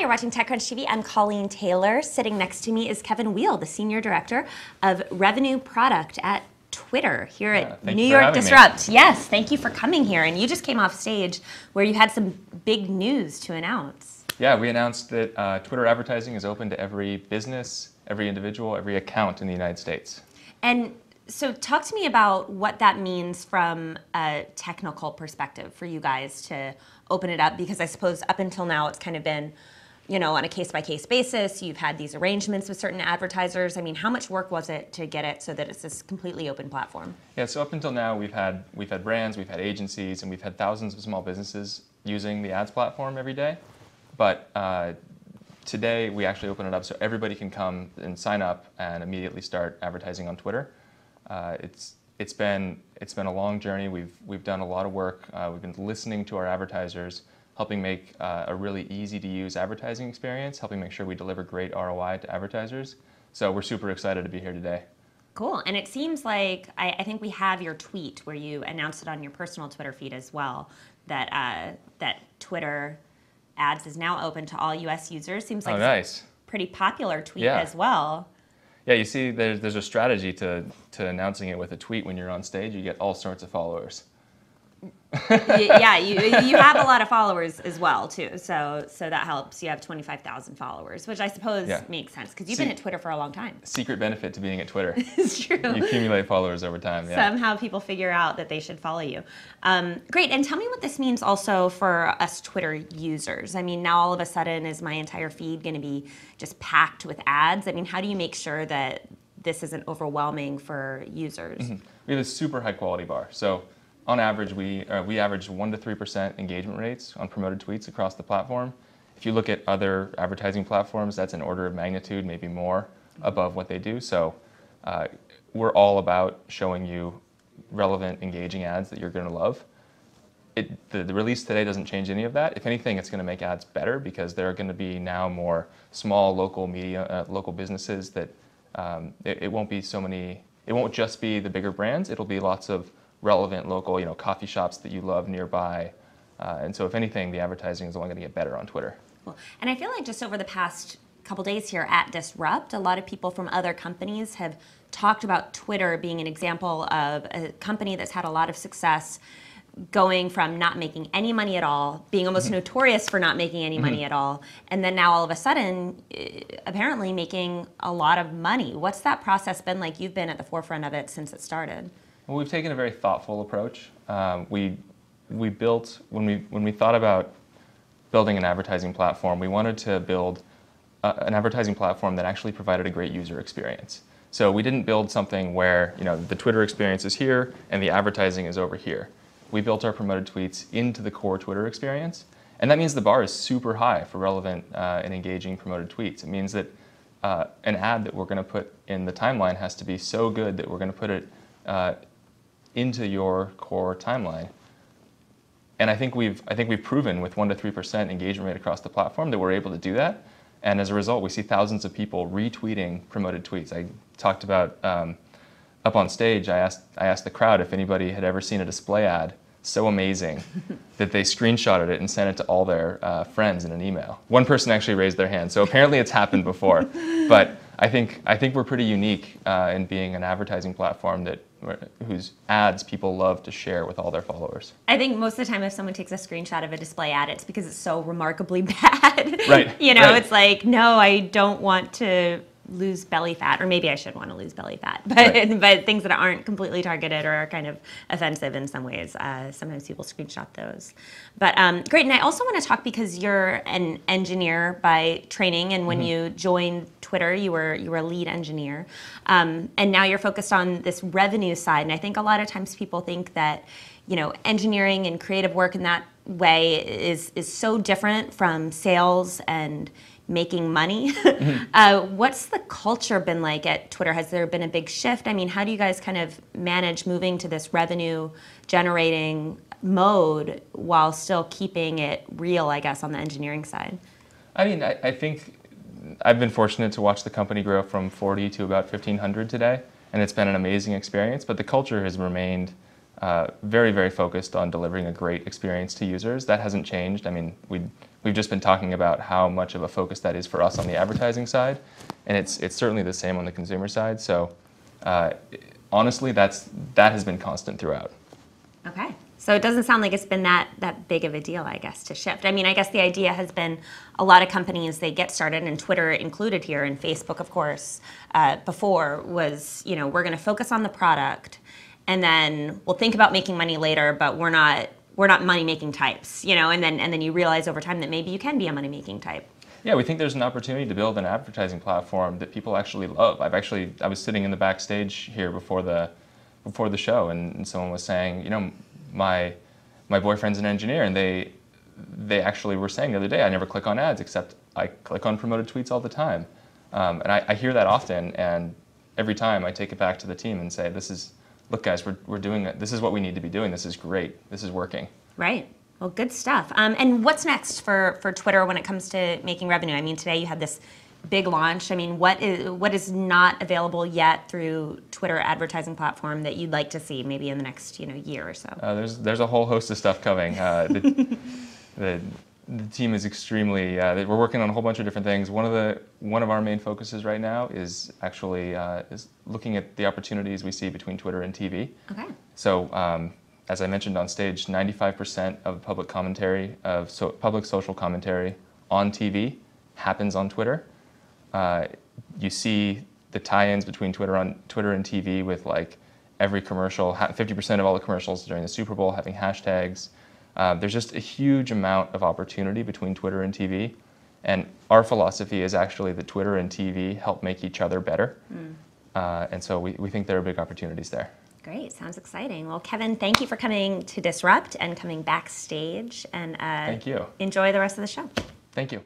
you're watching TechCrunch TV. I'm Colleen Taylor. Sitting next to me is Kevin Weil, the Senior Director of Revenue Product at Twitter here at New York Disrupt. Yes, thank you for coming here. And you just came off stage where you had some big news to announce. Yeah, we announced that Twitter advertising is open to every business, every individual, every account in the United States. And so talk to me about what that means from a technical perspective for you guys to open it up, because I suppose up until now it's kind of been, you know, on a case-by-case basis. You've had these arrangements with certain advertisers. I mean, how much work was it to get it so that it's this completely open platform? Yeah, so up until now we've had brands, we've had agencies, and we've had thousands of small businesses using the ads platform every day. But today we actually open it up so everybody can come and sign up and immediately start advertising on Twitter. It's been a long journey. We've done a lot of work. We've been listening to our advertisers, helping make a really easy to use advertising experience, helping make sure we deliver great ROI to advertisers. So we're super excited to be here today. Cool. And it seems like, I think we have your tweet where you announced it on your personal Twitter feed as well, that Twitter ads is now open to all US users. Seems like nice. Pretty popular tweet as well. Yeah, you see, there's a strategy to announcing it with a tweet. When you're on stage, you get all sorts of followers. Yeah, you have a lot of followers as well too, so that helps. You have 25,000 followers, which I suppose makes sense because you've been at Twitter for a long time. Secret benefit to being at Twitter. It's true. You accumulate followers over time. Yeah. Somehow people figure out that they should follow you. Great, and tell me what this means also for us Twitter users. I mean, now all of a sudden is my entire feed going to be just packed with ads? I mean, how do you make sure that this isn't overwhelming for users? Mm-hmm. We have a super high quality bar. So on average, we average 1 to 3% engagement rates on promoted tweets across the platform. If you look at other advertising platforms, that's an order of magnitude, maybe more, above what they do. So we're all about showing you relevant, engaging ads that you're going to love. The release today doesn't change any of that. If anything, it's going to make ads better because there are going to be now more small local media, local businesses that it won't be so many. It won't just be the bigger brands. It'll be lots of relevant local, coffee shops that you love nearby. And so if anything, the advertising is only going to get better on Twitter. Cool. And I feel like just over the past couple days here at Disrupt, a lot of people from other companies have talked about Twitter being an example of a company that's had a lot of success going from not making any money at all, being almost notorious for not making any money at all, and then now all of a sudden, apparently making a lot of money. What's that process been like? You've been at the forefront of it since it started. Well, we've taken a very thoughtful approach. We built, when we thought about building an advertising platform, we wanted to build an advertising platform that actually provided a great user experience. So we didn't build something where the Twitter experience is here and the advertising is over here. We built our promoted tweets into the core Twitter experience, and that means the bar is super high for relevant and engaging promoted tweets. It means that an ad that we're going to put in the timeline has to be so good that we're going to put it into your core timeline. And I think we've proven with 1 to 3% engagement rate across the platform that we're able to do that. And as a result, we see thousands of people retweeting promoted tweets. I talked about up on stage. I asked the crowd if anybody had ever seen a display ad so amazing that they screenshotted it and sent it to all their friends in an email. One person actually raised their hand, so apparently it's happened before. But I think we're pretty unique in being an advertising platform whose ads people love to share with all their followers. I think most of the time if someone takes a screenshot of a display ad, it's because it's so remarkably bad. Right. It's like, no, I don't want to lose belly fat, or maybe I should want to lose belly fat, but things that aren't completely targeted or are kind of offensive in some ways, sometimes people screenshot those. But great, and I also want to talk, because you're an engineer by training, and when you joined Twitter, you were a lead engineer, and now you're focused on this revenue side, and I think a lot of times people think that engineering and creative work in that way is so different from sales and making money. What's the culture been like at Twitter? Has there been a big shift? I mean, how do you guys kind of manage moving to this revenue generating mode while still keeping it real, I guess, on the engineering side? I mean, I think I've been fortunate to watch the company grow from 40 to about 1,500 today, and it's been an amazing experience, but the culture has remained very, very focused on delivering a great experience to users. That hasn't changed. I mean, we've just been talking about how much of a focus that is for us on the advertising side, and it's certainly the same on the consumer side. So honestly, that has been constant throughout. Okay. So it doesn't sound like it's been that big of a deal, I guess, to shift. I mean, I guess the idea has been a lot of companies, they get started, and Twitter included here, and Facebook, of course, before was, we're going to focus on the product, and then we'll think about making money later, but we're not money-making types, and then you realize over time that maybe you can be a money-making type. Yeah, we think there's an opportunity to build an advertising platform that people actually love. I was sitting in the backstage here before the show, and someone was saying, my boyfriend's an engineer, and they actually were saying the other day, I never click on ads, except I click on promoted tweets all the time. And I hear that often, and every time I take it back to the team and say, look guys, we're doing it. This is what we need to be doing. This is great. This is working. Right. Well, good stuff. And what's next for Twitter when it comes to making revenue? I mean, today you had this big launch. I mean, what is not available yet through Twitter advertising platform that you'd like to see maybe in the next year or so? There's a whole host of stuff coming. The team is extremely. We're working on a whole bunch of different things. One of our main focuses right now is actually is looking at the opportunities we see between Twitter and TV. Okay. So. As I mentioned on stage, 95% of public commentary, public social commentary on TV happens on Twitter. You see the tie-ins between Twitter and TV with like every commercial, 50% of all the commercials during the Super Bowl having hashtags. There's just a huge amount of opportunity between Twitter and TV. And our philosophy is actually that Twitter and TV help make each other better. And so we think there are big opportunities there. Great, sounds exciting. Well, Kevin, thank you for coming to Disrupt and coming backstage. And thank you. Enjoy the rest of the show. Thank you.